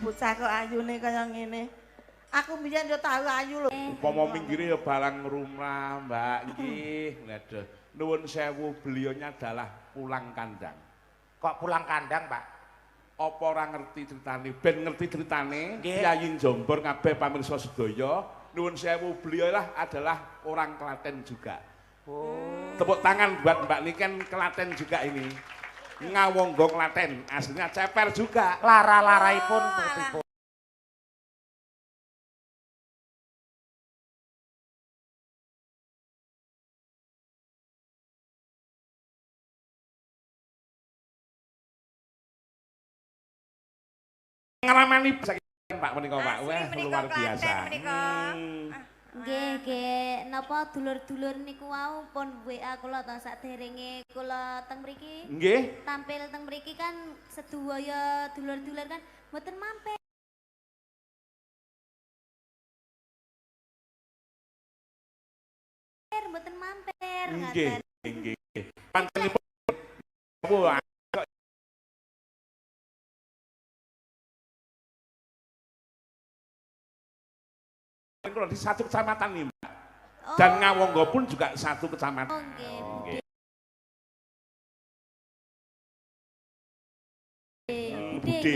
bocah kok ayune kaya ngene. Aku mbiyen yo tau ayu lho. Upama minggire ya barang rumah, Mbak. Nggih, ngaduh. Nuwun sewu, beliaunya adalah pulang kandang. Kok pulang kandang, Pak? Apa ora ngerti ceritane? Ben ngerti ceritane, Kyai Jombor kabeh pamirsa sedaya. Nuwun sewu, beliau lah adalah orang Klaten juga. Oh. Tepuk tangan buat Mbak Niken, Klaten juga ini. Ngawonggo Klaten, aslinya ceper juga. Lara-laraipun pripun? Ngaramani Pak menika Pak. Wah, luar biasa. Nggih, napa dulur-dulur niku wau pun WA kula ta saderenge kula teng mriki. Nggih. Tampil teng mriki kan sedaya dulur-dulur kan mboten mampir. Mboten mampir ngaten. Nggih, nggih. Panjenengan Bu kalau di satu kecamatan nih Mbak. Dan Ngawonggo pun juga satu kecamatan. Nggih.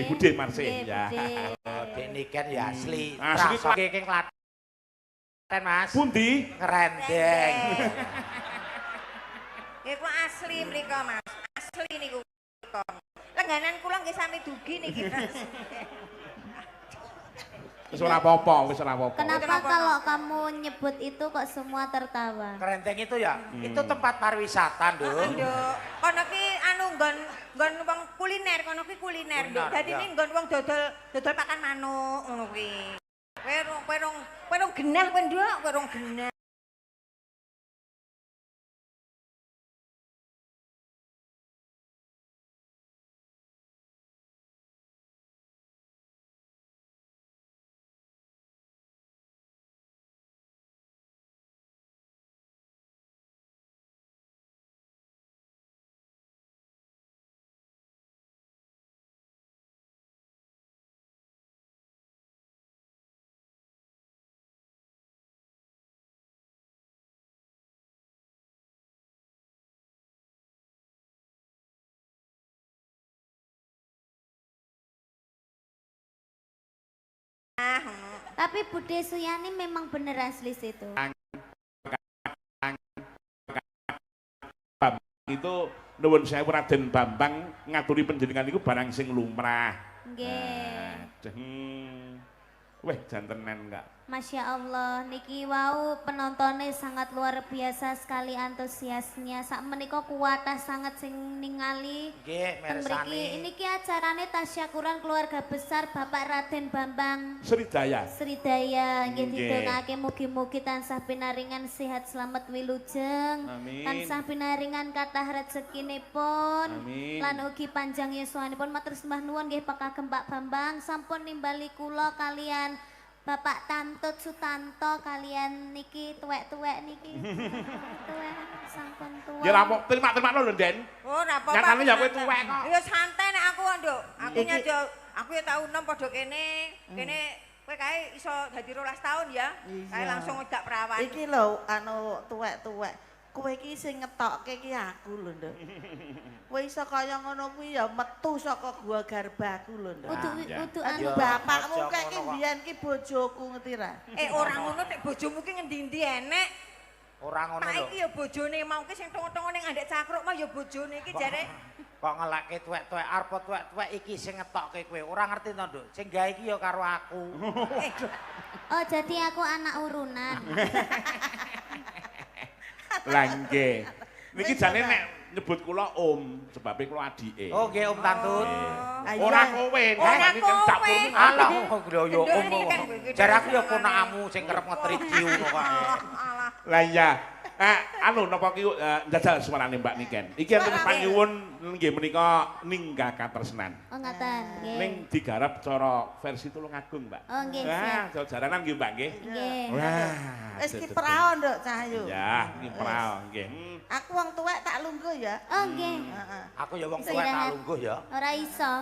Bude Marse ya. Dek Niken ya asli. Asli saking Klaten Mas. Pundi? Ngerendeng. Nggih kula asli mriko Mas. Asli niku. Lengganan kula nggih sami dugi niki Mas. Wis ora apa-apa, wis ora apa-apa. Kenapa kalau kamu nyebut itu kok semua tertawa? Kerenteng itu ya, itu tempat pariwisata, Nduk. Nduk, kono ki anu nggon wong kuliner, kono ki kuliner, Nduk. Dadi ini nggon wong dodol pakan manuk ngono kuwi. Kowe rong genah kowe, Nduk, kowe rong genah. Tapi Bude Suyani memang bener asli situ. Itu nuwun sewu Raden Bambang ngaturi panjenengan niku barang sing lumrah. Nggih. Weh jantenan enggak. Masya Allah, niki wau penontonnya sangat luar biasa sekali antusiasnya. Sak menika kuatah sangat sing ningali. Nggih, mirsani. Ini ki acarane tasyakuran keluarga besar Bapak Raden Bambang Sridaya. Sridaya nggih didongake mugi-mugi tansah pinaringan sehat selamat wilujeng. Amin. Tansah pinaringan kathah rezekinipun. Amin. Lan ugi panjang yuswanipun matur sembah nuwun nggih Pak Kagem Pak Bambang sampun nimbali kula kalian Bapak Tantut Sutanto kalian niki tuwek-tuwek niki. Tuwek sampun tuwa. Ya rampok terima lho Den. Oh, ora apa-apa. Nyatane ya kowe tuwek kok. Ya santai nek aku, Nduk. Aku ya tau enom padha kene. Kene kowe kae iso dadi 12 tahun ya. Kae langsung ngedak perawan. Iki lho anu tuwek-tuwek. Kowe iki sing ngetokke ki aku lho, Nduk. Kowe iso kaya ngono kuwi ya metu saka gua garbaku lho, Nduk. Udu anu bapakmu kek ki mbiyen ki bojoku ngerti ra? Ora ngono nek bojomu ki ngendi-endi enek. Ora ngono lho. Pak iki ya bojone mau ki sing tongo-tongo ning andek cakruk mah ya bojone iki jare. Kok ngelekke tuwek-tuwek arep tuwek-tuwek iki sing ngetokke kowe. Ora ngerti to, Nduk. Sing gawe iki ya karo aku. Oh, jadi aku anak urunan. Lah nggih. Niki jane nek nyebut kula Om, sebabe kula adike. Oh nggih Om Tantut. Ora kowe, nek iki cak kowe. Alah lho yo Om. Jare aku ya ponakamu sing kerep ngetriji ngono kok. Lah iya. Anu napa ki njajal suarane Mbak Niken. Iki enten panyuwun nggih menika ninggal katresnan. Oh ngaten, nggih. Ning digarap cara versi Tulungagung, Mbak. Oh nggih, siap. Nah, jaranan nggih, Mbak nggih. Nggih. Wah. Wis ki prao, Nduk, Cahyu. Ya, iki prao nggih. Aku wong tuwek tak lungguh ya. Oh nggih. Heeh. Aku ya wong tuwek tak lungguh ya. Ora iso.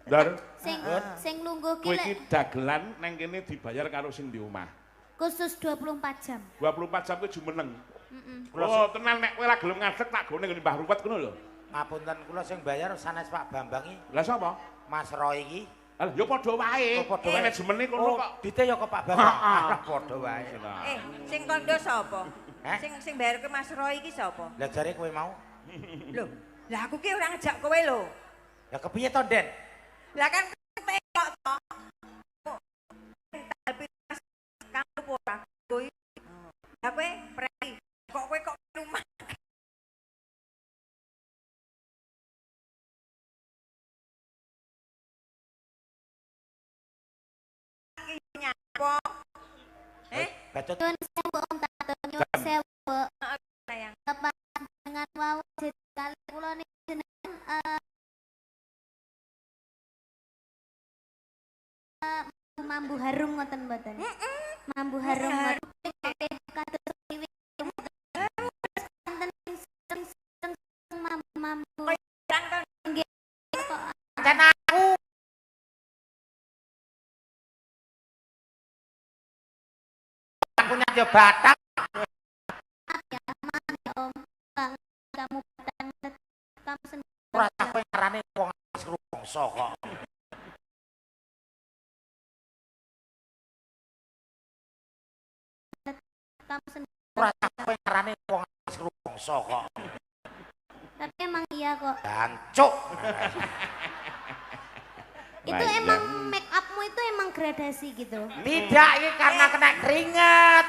Dar, Sing lungguh kowe ki iki dagelan nang kene dibayar karo sing di omah. khusus 24 jam. 24 jam kuwi jumeneng. Heeh. Oh, tenan nek kowe ora gelem ngadeg tak gone ngene Mbah Rupet ngono lho. Ngapunten kula sing bayar sanes Pak Bambang iki. Lah sapa? Mas Roy iki. Lah ya padha wae. Oh, padha wae. Manajemene kono kok. Dite ya kok Pak Bambang. Ah, padha wae. Sing kondo sapa? Hah? Sing bayar ke Mas Roy iki sapa? Lah jare kowe mau? Lho, lah aku ki ora ngejak kowe lho. Ya kepiye to, Den? Lah kan tekok to. Tapi kamu ora kowe. Lah kowe prei. Kok kowe kok rumah. Nyapa? Bacot Nyuwun sewu Om Tato, nyuwun sewu. Sayang. Lepas dengan wau kali kula niki jenengan mambu harum ngoten mboten. Mambu harum ngoten kados wiwi. Mambu nggih kok pancen aku. Aku nyanyi Batak. ya Om. Bang, kamu batang kamu sendiri. Ora sampe ngarane wong rumangsa kok. Kamu sendiri. Ora sampe ngarane wong rumangsa kok. Tapi emang iya kok. Jancuk. Itu Lah, iya. emang make upmu itu emang gradasi gitu. Tidak, ini karena kena keringat.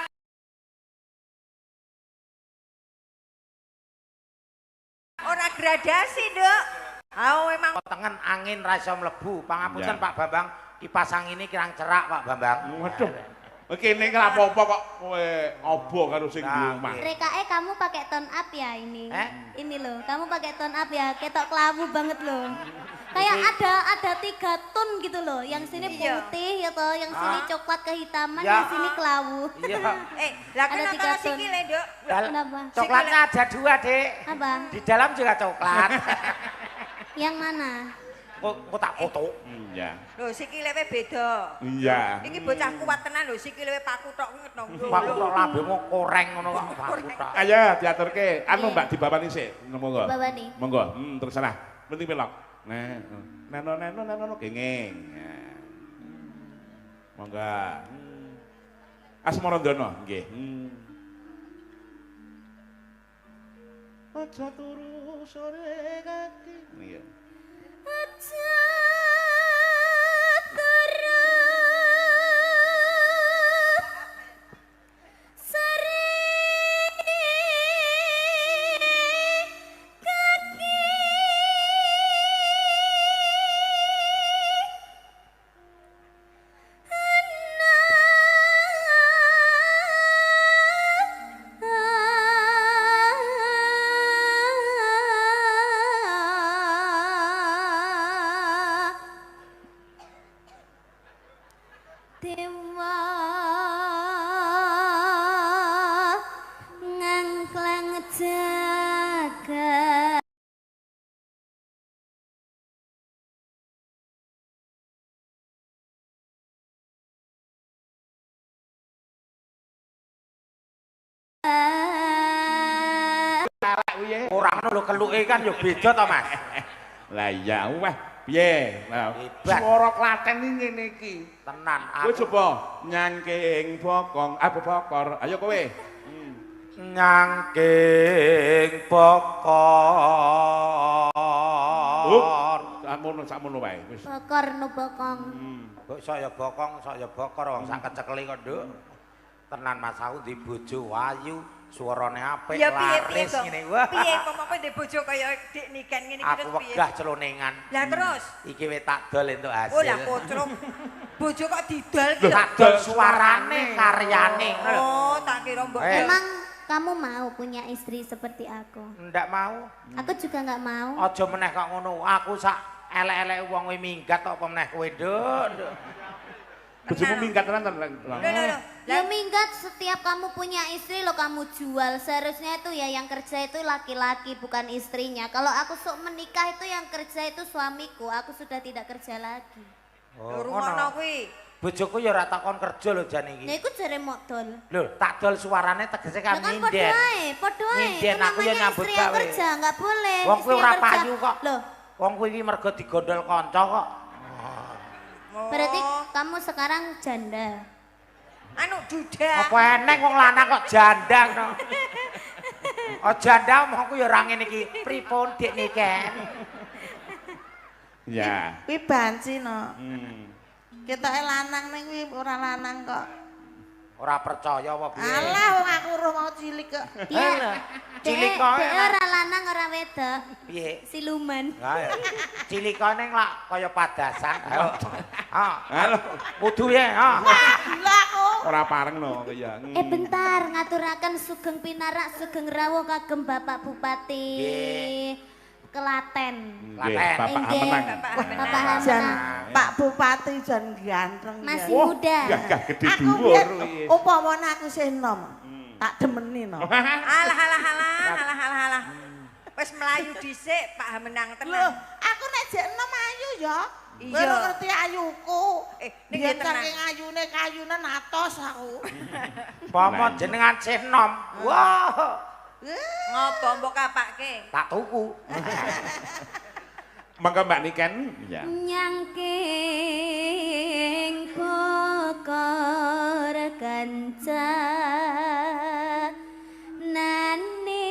Ora gradasi, Dok. Oh, memang Tengen angin rasa mlebu. Pangapunten Ya. Pak Bambang, kipas angin ini kirang cerak Pak Bambang. Waduh. Kene iki ora apa-apa kok kowe obo karo sing di Nah, omah. Rekae kamu pakai tone up ya ini. Ini loh, kamu pakai tone up ya, ketok kelabu banget loh. Kayak ada 3 tone gitu loh. Yang sini Iya. putih ya toh, yang sini coklat kehitaman, Ya. yang sini kelabu. Iya. lah Ada kan 3 ana ton. sikile, Dok. Kenapa? Coklatnya ada 2, Dek. Apa? Di dalam juga coklat. Yang mana? Kok tak foto. Iya. Lho, sikile we beda. Iya. Iki bocah kuat tenan lho, sikile we paku tok ngetno. Pak kok lambemu koreng ngono kok Pak tok. Ayo diaturke. Anu Mbak dibabani sik. Monggo. Dibabani. Monggo. Terserah. Penting pelok. Nah, neno kenging. Nah. Monggo. Asmarandono nggih. Aja turu sore kaki. Nggih. Aja turun sari kaki. Dewa ngangklang jagat Ora ngono lho keluke kan ya beda to, Mas. Lah iya, wah, piye? Lah, Hebat. swara Klaten iki ngene iki. Tenan Kowe aku. coba nyangking bokong, apa bokor. Ayo kowe. Nyangking bokor. Sakmono wae wis. bokor no bokong. Kok saya bokor wong sak kecekeli kok, Nduk. Tenan Mas aku di bojo ayu, suarane apik, Ya piye laris to? ngene. Wah. Piye pokoke ndek bojo kaya Dik Niken ngene iki Aku terus piye? wegah celonengan. Lah terus, Iki wis tak dol entuk hasil. oh lah kocrok. Bojo kok didol ki. Tak dol suarane, karyane. Oh, tak kira mbok. Emang kamu mau punya istri seperti aku? Ndak mau. Aku juga nggak mau. Aja meneh kok ngono. Aku sak elek-elek wong kuwi minggat kok apa meneh kowe, Nduk. Bojomu minggat tenan. Loh. Ya minggat setiap kamu punya istri lo kamu jual. Seharusnya itu ya yang kerja itu laki-laki bukan istrinya. Kalau aku sok menikah itu yang kerja itu suamiku. Aku sudah tidak kerja lagi. Lho rumono kuwi. Bojoku ya ora takon kerja lho jan iki. Ya iku jare mok dol. Lho, tak dol suarane tegese kan Kan nyinden. padha ae. Nyinden aku ya nyambut istri yang gawe. kerja enggak boleh. Wong kuwi Istri ora yang kerja. payu kok. Loh, Wong kuwi iki mergo digondol kanca kok. berarti kamu sekarang janda. Anu duda. Apa eneng wong lanang kok jandang no. Oh janda omongku ya ora ngene iki. Pripun Dik Niken? Ya. Kuwi banci no. Ketoke lanang ning kuwi ora lanang kok. Ora percaya apa piye? Alah wong aku roh mau cilik kok. Ya. Cilik kok. Ora lanang ora wedok. Piye? Siluman. Ha ya. Cilikane lak kaya padasan. Ayo. Ha. Halo. Kudu ya, ha. Gila aku. Ora pareng no ya. Bentar ngaturaken Sugeng Pinarak Sugeng Rawuh kagem Bapak Bupati Klaten. Nggih, Bapak Hamenang. Bapak Jan Hamenang. Pak Bupati jan ganteng ya. Masih muda. Gagah gede Aku dhuwur biyen iki. upamane aku sih enom. Tak demeni no. Alah. Wis melayu dhisik Pak Hamenang Loh, tenan. aku nek jek enom ayu ya. Iya. Kowe ora ngerti ayuku. Ning Biyen nggih tenan. saking ayune kayunan atos aku. Pomo jenengan Cenom. Wah. Ngopo mbok kapake? Tak tuku. Mangga Mbak Niken ya. Nyangking bokor kanca nani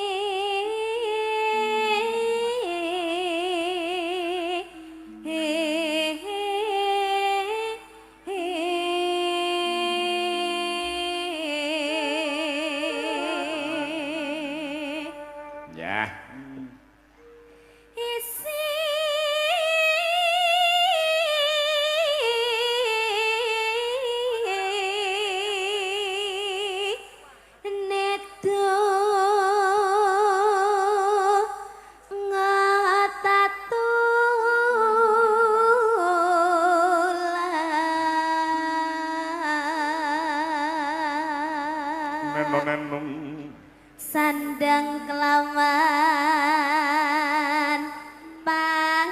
Ya. isi nedo ngatatulan Nenong. sandang kelawan pangan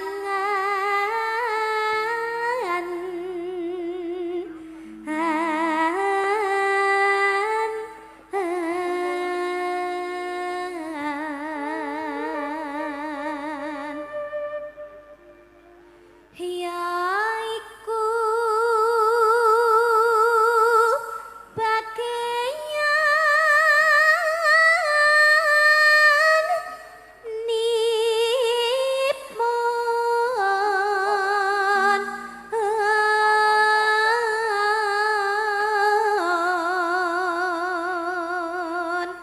yaiku bagaian nipon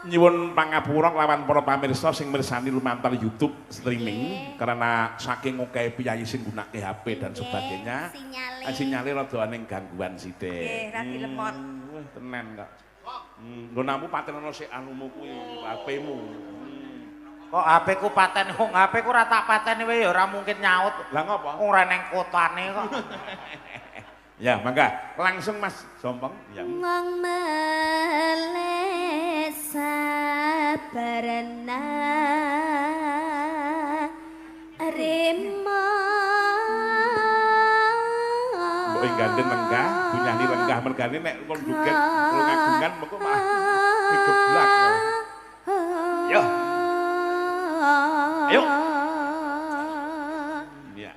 Nyuwun pangapura lawan para pamirsa sing mirsani lumantar YouTube streaming karena saking akeh piyayi sing gunake HP dan sebagainya. sinyale. Sinyale rada ning gangguan sithik. Nggih, radi lemot. Wah, tenan kok. Nggonamu patenono sik anumu kuwi HP-mu. Kok HP ku paten wong HP ku ora tak pateni wae ya ora mungkin nyaut. Lah ngopo? Ora neng kotane kok. Ya, mangga langsung Mas Jompong. Ya. Wong melek sabarana remo Mbok gandeng lenggah, bunyani lenggah mergane nek kon duket ngagungan mengko mah digeblak. Yo. Ayo. Ya.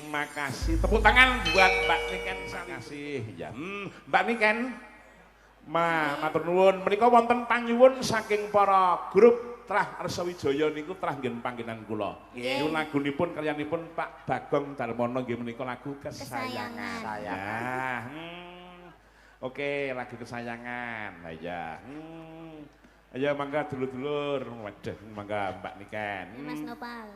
Terima kasih. Tepuk tangan buat Mbak Niken Salasih. Ya, Mbak Niken. Matur nuwun. Menika wonten panyuwun saking para grup Trah Arsawijaya niku trah nggih panggenan kula. Niku lagunipun karyanipun Pak Bagong Darmono nggih menika lagu kesayangan. Ya. Oke, lagu kesayangan. Ya. Ayo mangga dulur-dulur. Waduh, mangga Mbak Niken. Mas Nopal.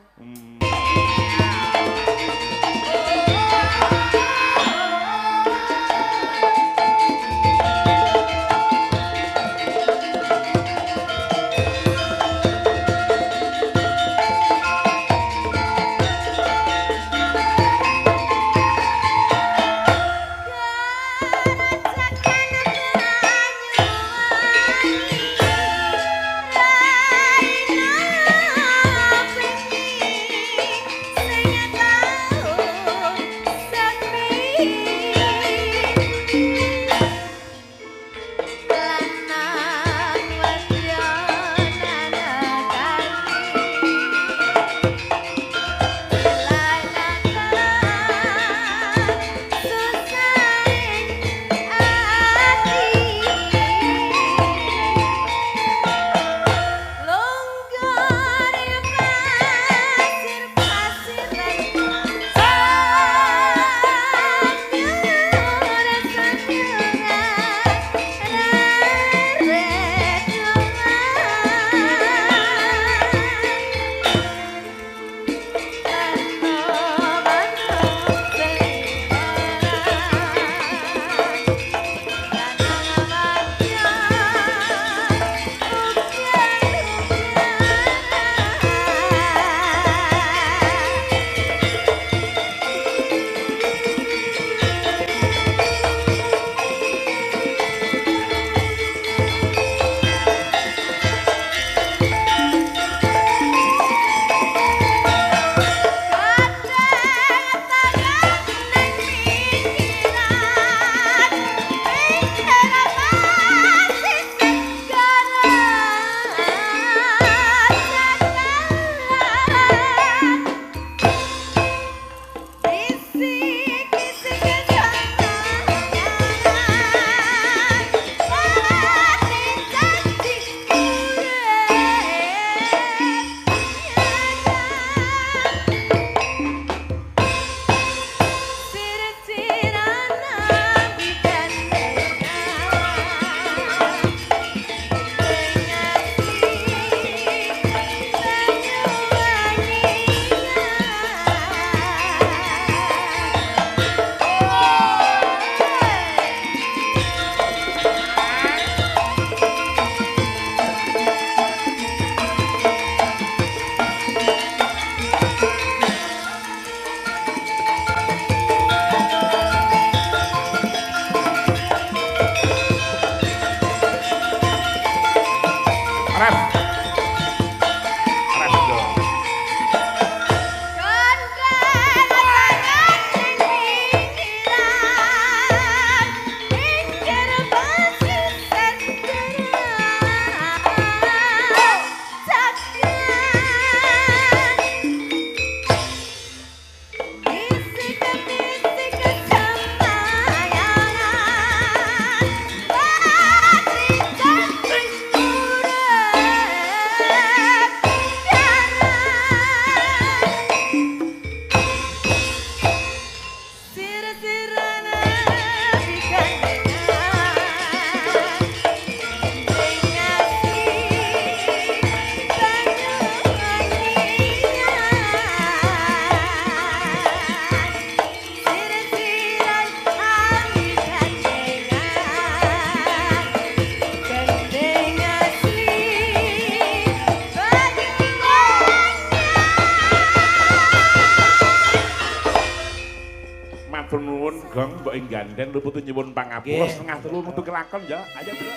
Gong mbok ing gandeng luput nyuwun pangapura setengah telu metu kelakon ya. Ayo, Bro.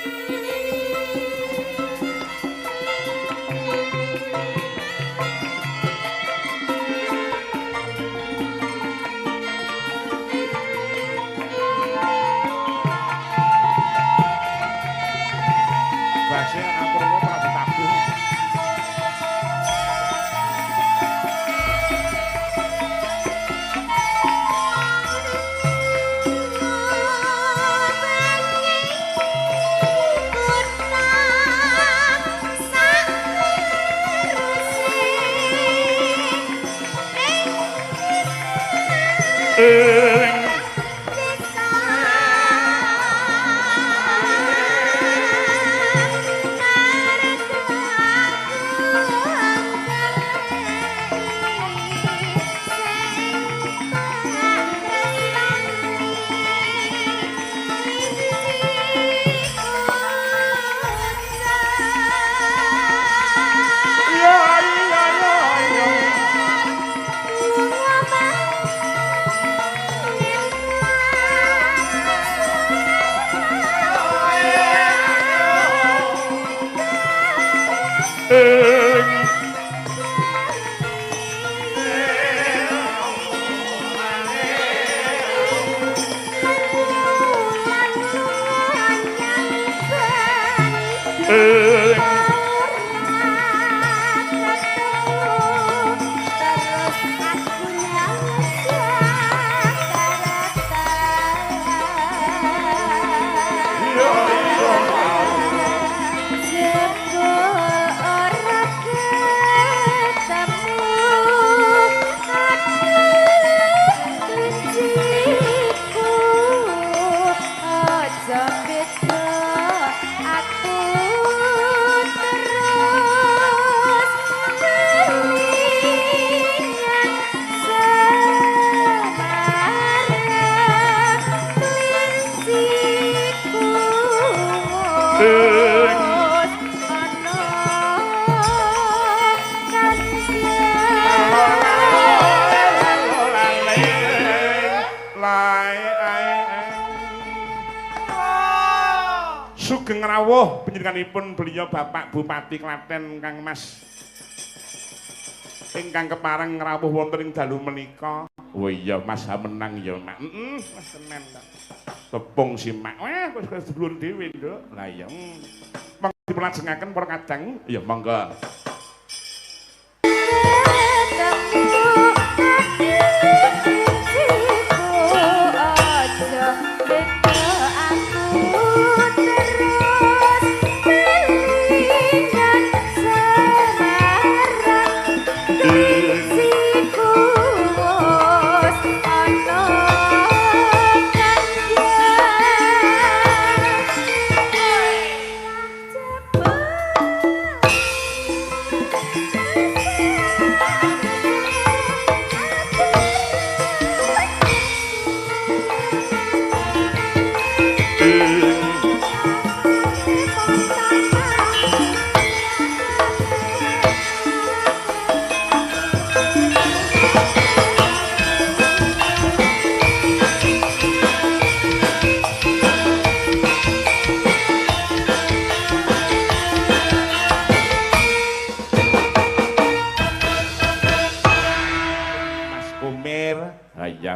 Bahasa ngapura ora ditabuh. Sugeng rawuh panjenenganipun beliau Bapak Bupati Klaten Kang Mas ingkang kepareng rawuh wonten ing dalu menika. Oh iya Mas menang ya Mak. Mas tenan kok. Tepung si Mak. Wah wis dulur dhewe Nduk. Lah iya. Monggo dipelajengaken para kadang. Ya monggo.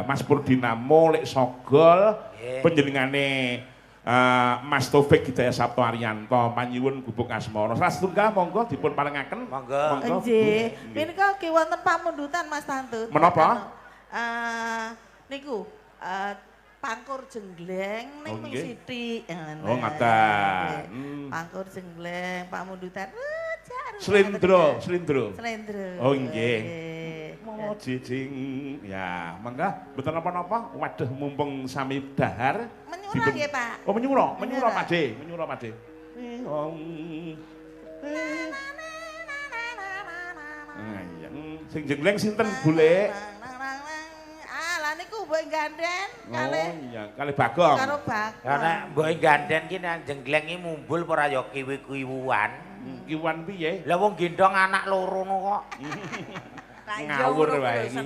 Mas Purdinamo lek Sogol panjenengane Mas Taufik Hidayah Sabto Ariyanto panyuwun gubuk asmara. Satunggah monggo dipun parengaken. Monggo. Nggih. Menika ki wonten pamundutan Mas Tantut. Menapa? Niku Pangkur Jenggleng ning mung sithik. Oh ngaten. Pangkur Jenggleng pamundutan Slendro. Oh nggih. Oh jijing. Ya, mangga mboten napa-napa. Waduh mumpung sami dahar. Menyura nggih, Pak. Oh menyura Pak De. Sing jenggleng sinten, Bulek? Lah niku mbok gandhen kalih. Oh iya, kalih Bagong. Karo Bagong. Ya nek mbok gandhen ki nang jenggleng iki mumbul ora ya kiwi-kiwuan. Kiwan piye? Lah wong gendong anak loro no kok. Ngawur wae iki.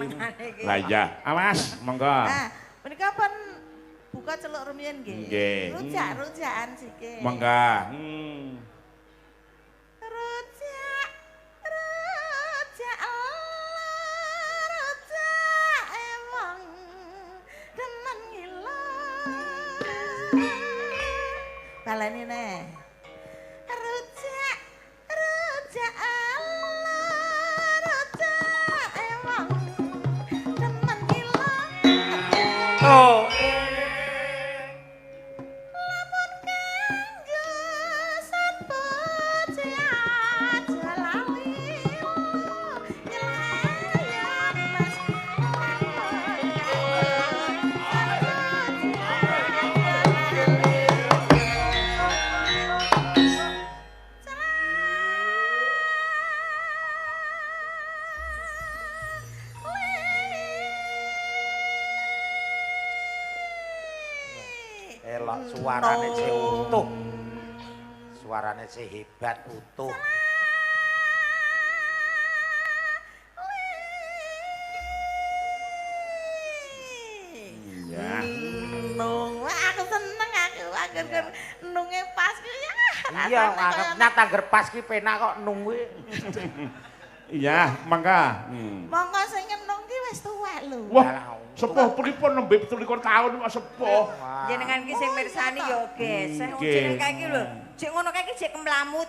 Lah iya, awas monggo. Nah, menika pun buka celuk rumiyin nggih. Nggih. Rujak-rujakan sikit. Monggo. Rujak emang demen ngilo. Baleni neh. Rujak emang demen ngilo. Oh. Lamun kanggo kok suarane sih utuh. Suarane sih hebat utuh. Ya. Nung, aku seneng aku agar nunge pas ku ya. Iya, nyata angger pas ki penak kok nunggu. Iya, mangga. Monggo sing ngenung ki wis tuwek lho. Wah, sepuh pripun nembe 17 tahun kok sepuh. Jenengan ki sing mirsani ya geseh. Jeneng kae ki lho, jek ngono kae ki jek kemlamut.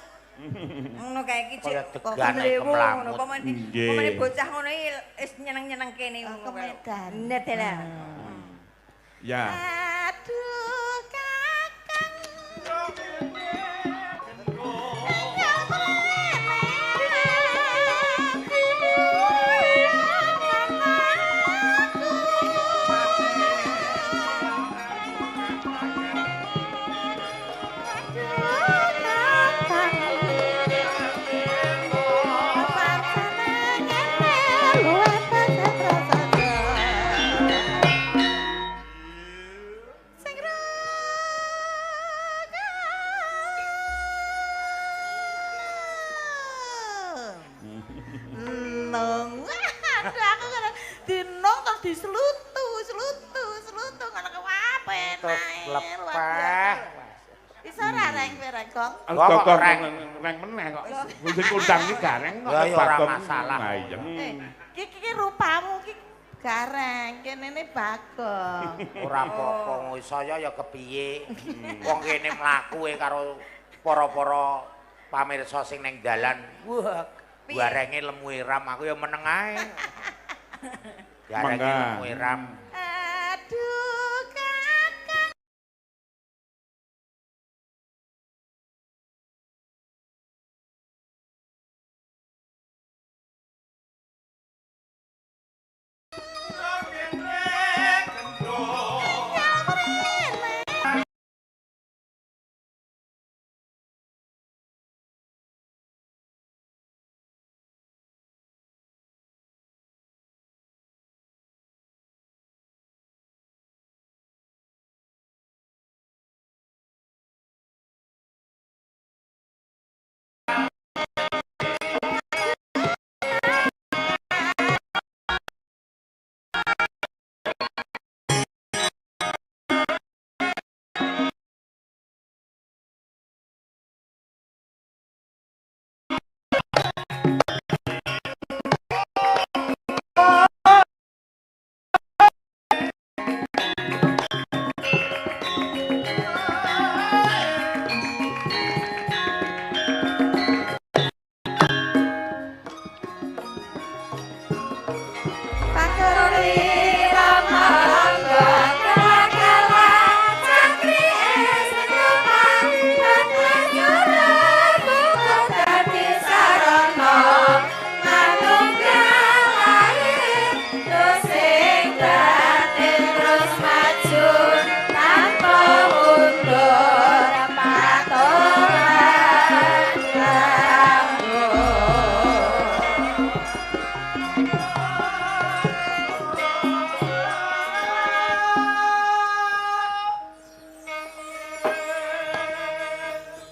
Ngono kae ki jek tegane kemlamut. Pemane bocah ngono iki wis nyeneng-nyeneng kene ngono. Kemedan. Nedelah. Ya. Aduh kakang. Nong. Aduh aku kan dinong terus dislutu ngono ku apa Terus lepeh. Bisa ra reng Kong? Kok reng meneh kok. Sing kondang iki gareng kok. Ya ora masalah. Iki rupamu iki gareng, kene ne bagong. Ora apa-apa, saya ya kepiye. Wong kene mlaku karo para-para pamirsa sing ning dalan. Wah, garenge lemu iram aku ya meneng ae. Garenge lemu iram. Aduh kakang.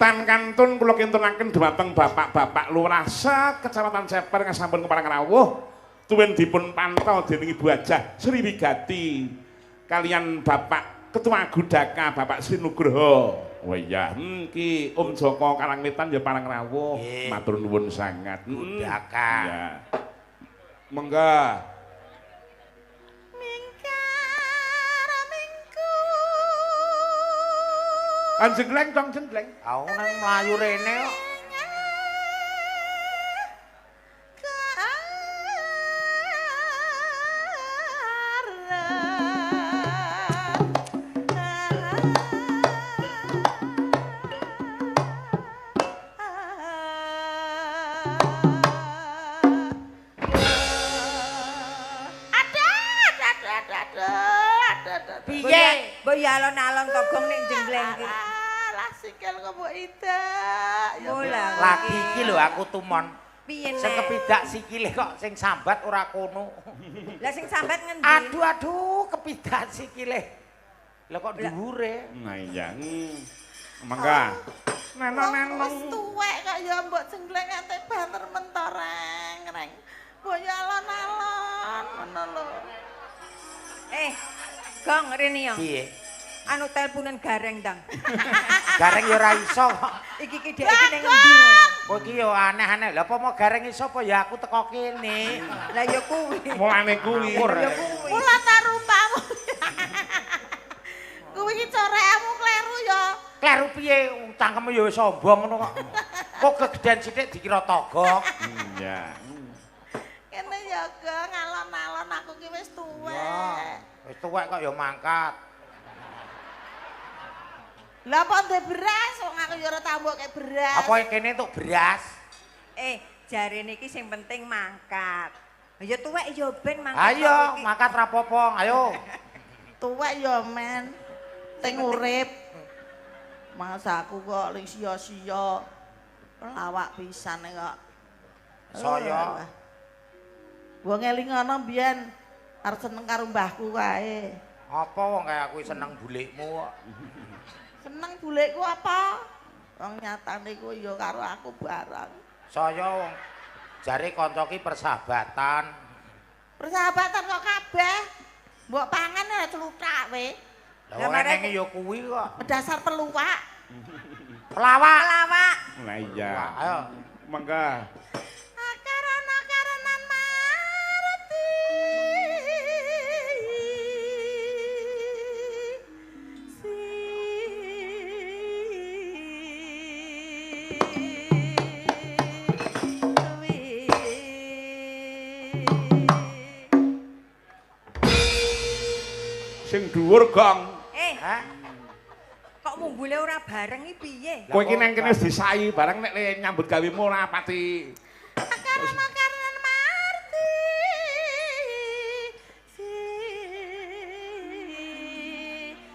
Tan kantun kula kintunaken dhumateng Bapak-bapak Lurah Kecamatan Ceper sampun kepareng rawuh tuwin dipun pantau dening Ibu Hajah Sri Wigati kalian Bapak Ketua Gudaka Bapak Sri Nugroho. Oh iya, ki Om Joko Karangwetan ya pareng rawuh. Matur nuwun sangat. Gudaka. Ya. Monggo. Jengleng dong jengleng. Aku nang mlayu rene kok. Piye? Mbok ya alon-alon kogong ning jengleng iki. Lah sikil kok mbok idak. Lagi iki lho aku tumon. Piye Sing kepidak sikile kok sing sambat ora kono. Lah sing sambat ngendi? Aduh kepidak sikile. Lah kok dhuwure? Nah iya. Mangga. Neno wis tuwek kok ya mbok jenggleng ate banter mentoreng reng. Mbok ya alon-alon ngono lho. Gong rene ya. Piye? Anu teleponan gareng dang. Gareng ya ora iso kok. Iki dhek iki ning endi ngono. Kok iki ya aneh-aneh. Lah apa mau gareng iso apa ya aku teko kene. Lah ya kuwi. Mulane kuwi. Mula tarumpamu. Kuwi iki corekmu kleru ya. Kleru piye? Cangkeme ya wis sombong ngono kok. Kok kegedean sithik dikira togok. Iya. Kene ya Gong alon-alon aku ki wis tuwek. Ya, wis tuwek kok ya mangkat. Lah apa ndek beras wong aku ya ora tambokke beras. Apa kene entuk beras? Jarene iki sing penting mangkat. Ya tuwek ya ben mangkat. Ayo, mangkat rapopo, ayo. Tuwek ya men. Teng urip. Masa aku kok ling sia-sia. Pelawak pisan kok. Saya. Wong eling ana mbiyen arep seneng karo mbahku kae. Apa wong kaya aku seneng bulikmu kok. Seneng bulikku apa? Wong nyatane ku ya karo aku bareng. Saya wong jare kanca ki persahabatan. Persahabatan kok kabeh. Mbok pangan ora celuthak we. Lah marane ya kuwi kok. Dasar peluwak. Pelawak. Nah iya. Ayo. Mangga. Akaran-akaranan marati. Sing dhuwur Gong. Hah? Kok mumbule ora bareng iki piye? Kowe iki nang kene wis disayi bareng nek nyambut gawemu ora pati. Akaran-akaranan marti.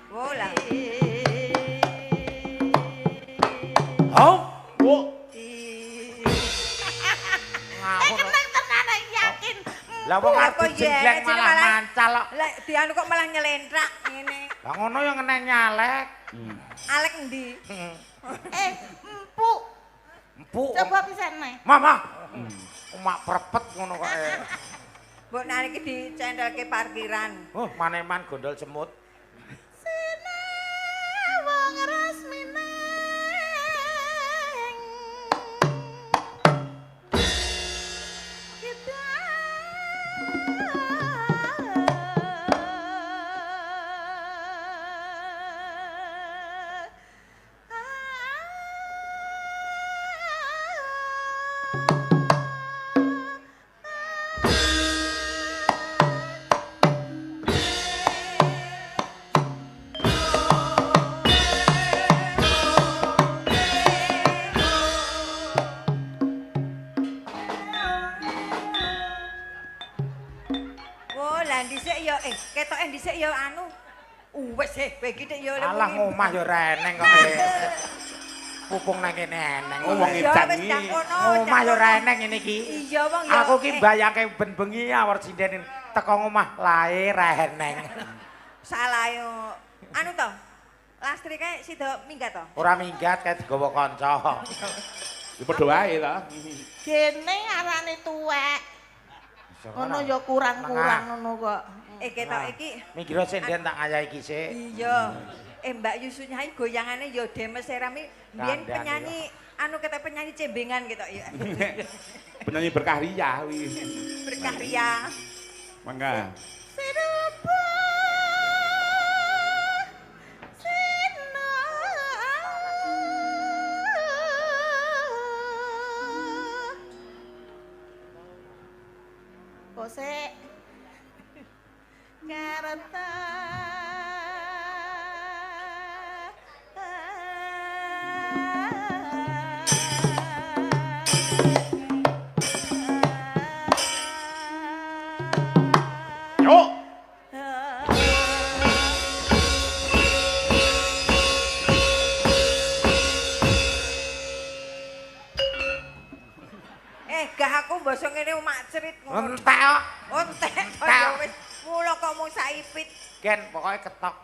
Wola. Oh, Oh, ngawur. Tenan yakin. Lah wong arep Apa iya, jenggleng nek malah malah- mancal kok. Lah dianu kok malah nyelentrak ngene. Lah ngono ya ngeneh nyalek. Alek endi? Empuk. Empuk. Coba pisane. Mama. Mak prepet ngono kok. Mbok nek iki dicendelke parkiran. Oh, maneman gondol semut. Wong resmine. Wola dhisik ya ketoke dhisik ya anu. Wis kowe iki tek ya Alah ngomah ya reneng kok. Pupung nang kene eneng. Oh, wong Ya, edan wis iki. dak kono, Omah dak ya kono. reneng ngene iki. Iya wong ya. Aku ki mbayangke ben bengi awar sinden teko omah lae reneng. Salah yo. Anu to. Lastrike sida minggat to. Ora minggat kae digawa kanca. Ya padha wae ta. Gene arane tuwek. Ngono ya kurang-kurang ngono kok. Ketok iki Mikira sinden tak ngayahi ki sik. iya. Mbak Yusu Nyai goyangane ya Demes Serami mbiyen Kandhane penyanyi anu ketok penyanyi cembengan ketok ya. Penyanyi berkah ria kuwi. Berkarya. Mangga. Sidupa. Sino. Kose. Karata. Yo. Gah aku basa ngene mak cerit ngono. Entek kok. Ontek ya wis. Mula kok mung saipit. Gen pokoke ketok.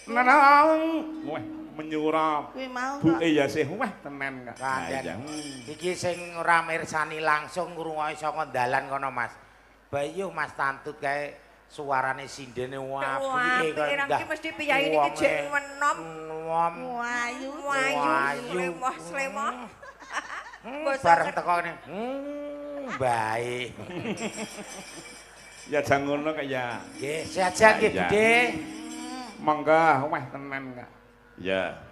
Nanang. Weh, menyura. Kuwi mau Bu kok. ya sih weh tenan kak. Kanjen. Iki sing ora mirsani langsung ngrungoki saka dalan kono Mas. Bayu Mas Tantut kae suarane sindene apike kok. Wah, iki mesti piyayi iki jek menom. Wayu. Wayu. Slemoh. Bareng teko kene. Baik. Ya jangan ngono kak ya. Nggih, sehat-sehat nggih, Budhe. Monggo weh tenan kak. Ya.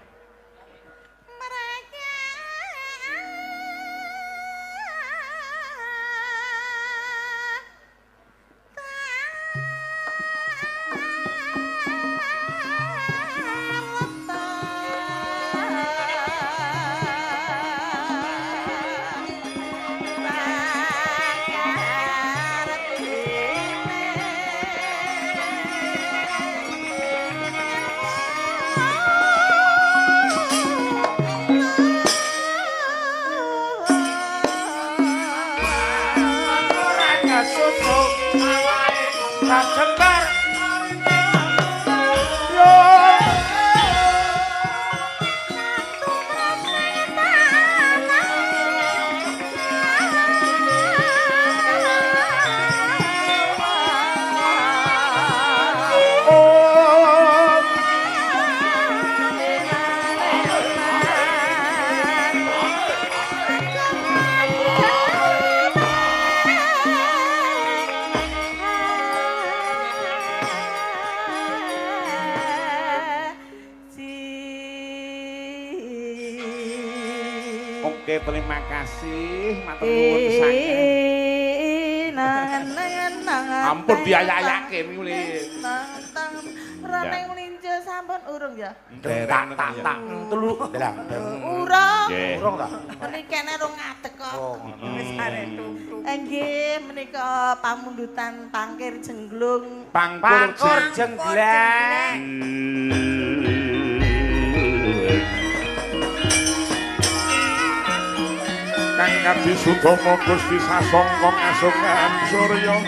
Oke, terima kasih. Matur nuwun sanget. Ampun diayak-ayake muli. Rane mlinjo sampun urung ya? Tak telu dalang. Urung. Urung ta? Menikene rung ngadeg kok. Oh, ngono. Wis arek tuk-tuk. Nggih, menika pamundutan pangkir jenglung. Pangkur jenggleng. Kang Kadi Sutomo Gusti Sasongko ngasungan Surya.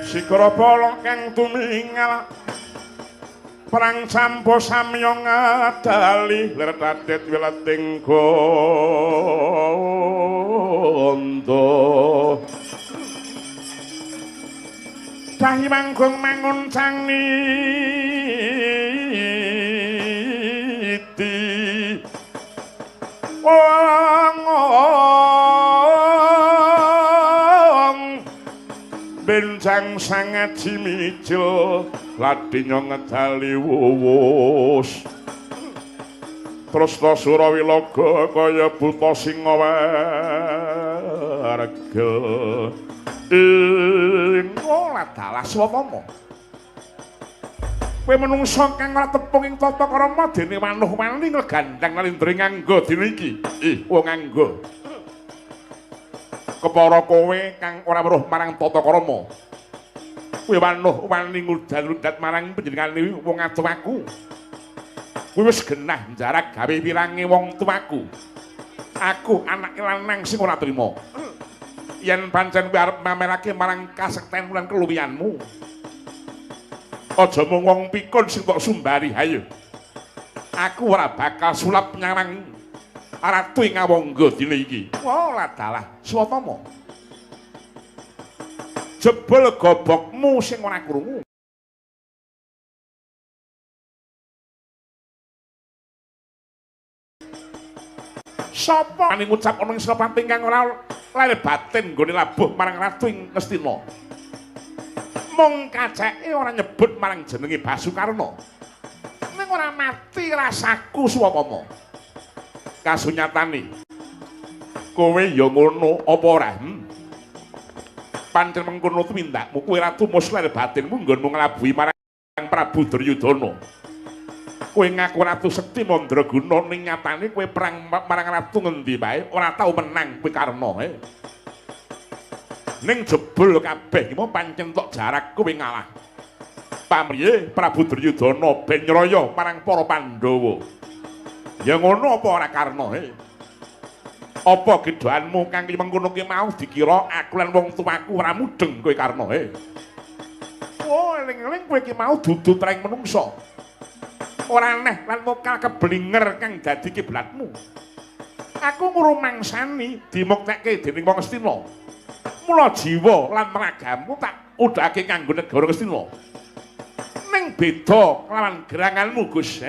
Sikara bala kang tumingal perang sampo samya ngadali lir tadet wilating gondo cahi manggung mangun cangniti benjang sangat cimicil ladinya ngedali wuwus terus to Surawilaga kaya buta singa warga ngolah dalah swatama kowe menungsa kang ora tepung ing tata krama dene manuh wani ngegandang nalindring nganggo dina iki wong nganggo kepara kowe kang ora weruh marang tata krama kowe manuh wani ngudal-udat marang panjenengane wong atuwaku kowe wis genah jarak gawe pirange wong tuaku aku anak lanang sing ora trima yen pancen kowe arep mamerake marang kasekten lan keluwihanmu Aja mung wong pikun sing mbok sumbari, ayo. Aku ora bakal sulap nyarang Ratu Ngawangga dina iki. Wah, dalah, swatama. Jebul gobokmu sing ora krungu. Sapa ning ngucap ana ing Senopati kang ora lair batin nggone labuh marang Ratu Ngastina. Mung kaceke ora nyebut marang jenenge Basukarna. Ning ora mati rasaku swapama. Kasunyatane kowe ya ngono apa ora? Pancen mengkono tumindakmu kowe Ratu Musler batinmu nggonmu nglabuhi marang Prabu Duryudana. Kowe ngaku Ratu Sekti Mandraguna ning nyatane kowe perang marang ratu ngendi wae ora tau menang kowe Karna. Ning jebul kabeh iki mau pancen tok jarak kowe ngalah. Pamriye Prabu Duryudana ben nyraya marang para Pandhawa. Ya ngono apa ora Karna? Apa gedhoanmu kang mengkono ki mau dikira aku lan wong tuaku ora mudeng kowe Karna? Oh, eling-eling kowe ki mau dudu treng menungsa. Ora aneh lan mokal keblinger kang dadi kiblatmu. Aku ngrumangsani dimuktekke dening wong Astina. Mula jiwa lan ragamu tak udhake kanggo negara Astina. Ning beda lawan geranganmu, Gus.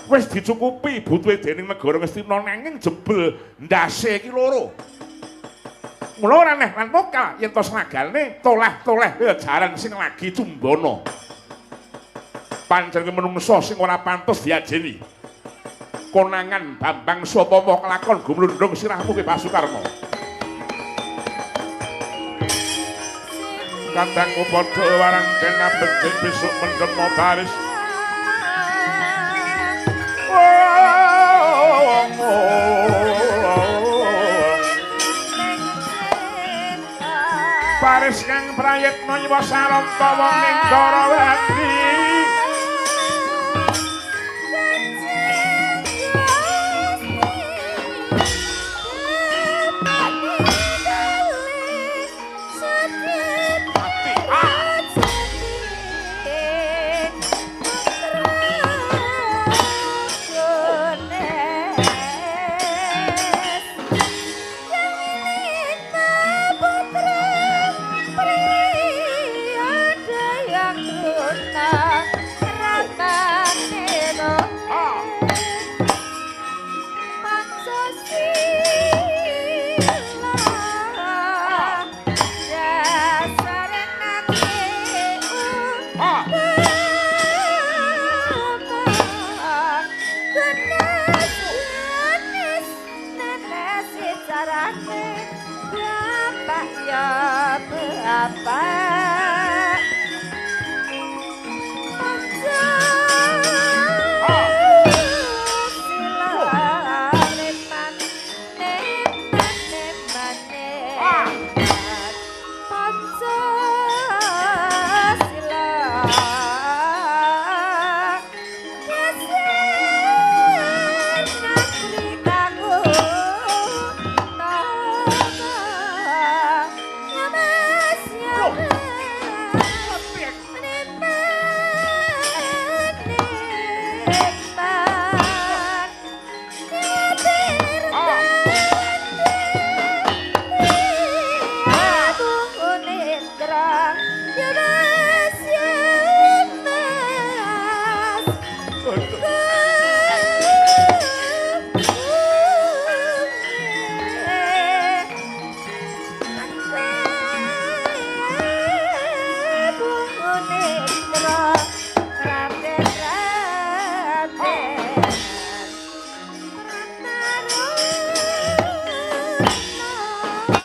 Wis dicukupi butuhe dening negara Astina nanging jebul ndase iki loro. Mula ora aneh lan mokal yen to snagane toleh-toleh jaran sing lagi cumbana. Pancen menungso sing ora pantes diajeni. Konangan Bambang Swatama kelakon gumlundung sirahmu ke Basukarna. Kandangku padha warang kena becik besok menjema baris. Baris kang prayitna nyawa saranta wong ning Darawati. Bapak